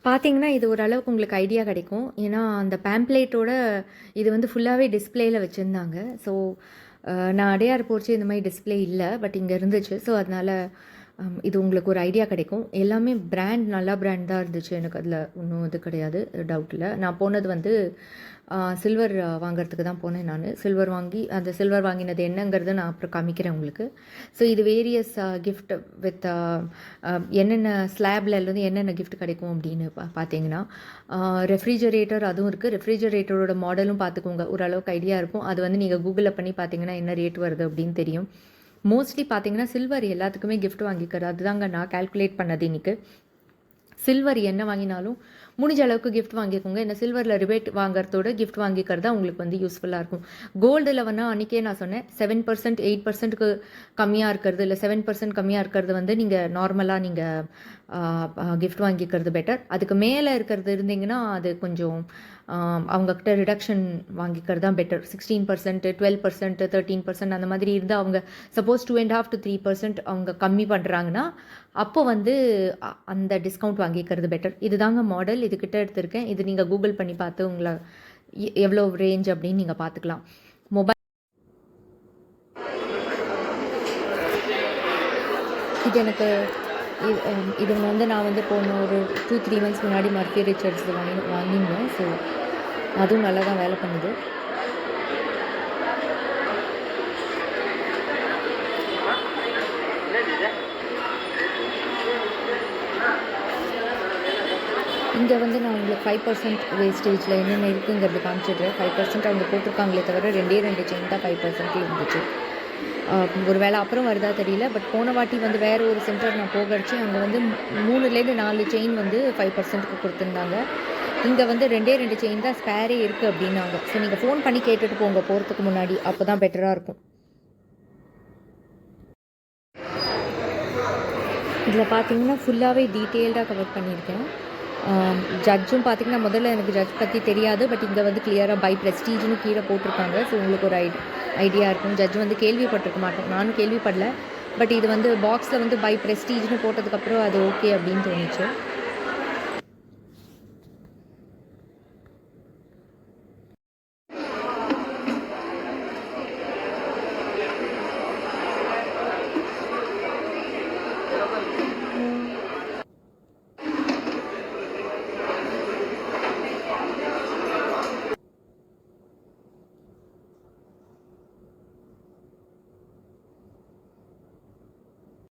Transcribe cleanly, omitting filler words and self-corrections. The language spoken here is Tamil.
பார்த்தீங்கன்னா, இது ஓரளவுக்கு உங்களுக்கு ஐடியா கிடைக்கும். ஏன்னா, அந்த பேம்ப்ளேட்டோட இது வந்து ஃபுல்லாவே டிஸ்ப்ளேல வச்சிருந்தாங்க. ஸோ, நான் அடையார் போச்சு இந்த மாரி டிஸ்ப்ளே இல்ல. பட் இங்க இருந்துச்சு. ஸோ, அதனால இது உங்களுக்கு ஒரு ஐடியா கிடைக்கும். எல்லாமே பிராண்ட் நல்ல பிராண்ட் தான் இருந்துச்சு. எனக்கு அதில ஒண்ணும் இது கிடையாது. டவுட் இல்ல. நான் போனது வந்து சில்வர் வாங்குறதுக்கு தான் போனேன் நானு. சில்வர் வாங்கி அந்த சில்வர் வாங்கினது என்னங்கிறத நான் அப்புறம் காமிக்கிறேன் உங்களுக்கு. ஸோ இது வேரியஸ் கிஃப்ட் வித் என்னென்ன ஸ்லாப்லேருந்து என்னென்ன கிஃப்ட் கிடைக்கும் அப்படின்னு பார்த்தீங்கன்னா, ரெஃப்ரிஜரேட்டர் அதுவும் இருக்குது. ரெஃப்ரிஜரேட்டரோட மாடலும் பார்த்துக்கோங்க. ஓரளவுக்கு ஐடியா இருக்கும். அது வந்து நீங்கள் கூகுளில் பண்ணி பார்த்தீங்கன்னா என்ன ரேட் வருது அப்படின்னு தெரியும். மோஸ்ட்லி பார்த்தீங்கன்னா சில்வர் எல்லாத்துக்குமே கிஃப்ட் வாங்கிக்கிறது அதுதாங்க நான் கால்குலேட் பண்ணது இன்னைக்கு. சில்வர் என்ன வாங்கினாலும் முடிஞ்ச அளவுக்கு கிஃப்ட் வாங்கிக்கோங்க. ஏன்னா சில்வரில் ரிபேட் வாங்குறதோட கிஃப்ட் வாங்கிக்கிறது தான் உங்களுக்கு வந்து யூஸ்ஃபுல்லாக இருக்கும். கோல்டில் வேணால் அன்றைக்கே நான் சொன்னேன் 7% 8%க்கு கம்மியாக இருக்கிறது இல்லை 7% கம்மியாக இருக்கிறது வந்து நீங்கள் நார்மலாக நீங்கள் கிஃப்ட் வாங்கிக்கிறது பெட்டர். அதுக்கு மேலே இருக்கிறது இருந்தீங்கன்னா அது கொஞ்சம் அவங்கக்கிட்ட ரிடக்ஷன் வாங்கிக்கிறது தான் பெட்டர். 16% 12% 13% அந்த மாதிரி இருந்தால் அவங்க சப்போஸ் 2.5 to 3% அவங்க கம்மி பண்ணுறாங்கன்னா அப்போ வந்து அந்த டிஸ்கவுண்ட் வாங்கிக்கிறது பெட்டர். இதுதாங்க மாடல். இதுக்கிட்ட எடுத்திருக்கேன். இது நீங்கள் கூகுள் பண்ணி பார்த்து உங்களை எவ்வளோ ரேஞ்ச் அப்படின்னு நீங்கள் பார்த்துக்கலாம். மொபைல் இது எனக்கு இது வந்து நான் வந்து போன ஒரு 2-3 months முன்னாடி மர்ஃபி ரிச்சர்ட்ஸ் வாங்கியிருந்தேன். ஸோ அதுவும் நல்லா தான் வேலை பண்ணுது. இங்கே வந்து நான் உங்களுக்கு 5% வேஸ்டேஜில் என்னென்ன இருக்குங்கிறது காமிச்சிடுறேன். 5% அவங்க போட்டிருக்காங்களே தவிர 2 செயின் தான் 5% இருந்துச்சு. ஒரு வேளை அப்புறம் வருதா தெரியல. பட் போன வாட்டி வந்து வேறு ஒரு சென்டர் நான் போகடிச்சு அங்கே வந்து 3-4 செயின் வந்து 5%க்கு கொடுத்துருந்தாங்க. இங்கே வந்து 2 செயின் தான் ஸ்பேரே இருக்குது அப்படின்னாங்க. ஸோ நீங்கள் ஃபோன் பண்ணி கேட்டுட்டு போங்க போகிறதுக்கு முன்னாடி. அப்போ தான் பெட்டராக இருக்கும். இதில் பார்த்தீங்கன்னா ஃபுல்லாகவே டீட்டெயில்டாக கவர் பண்ணியிருக்கேன். ஜட்ஜும் பார்த்திங்கன்னா முதல்ல எனக்கு ஜட்ஜ் பற்றி தெரியாது. பட் இங்கே வந்து கிளியராக பை ப்ரெஸ்டீஜ்னு கீழே போட்டிருக்காங்க. ஸோ உங்களுக்கு ஒரு ஐடியா இருக்கும். ஜட்ஜ் வந்து கேள்விப்பட்டிருக்க மாட்டோம். நானும் கேள்விப்படல. பட் இது வந்து பாக்ஸில் வந்து பை ப்ரெஸ்டீஜ்னு போட்டதுக்கப்புறம் அது ஓகே அப்படின்னு தோணுச்சு.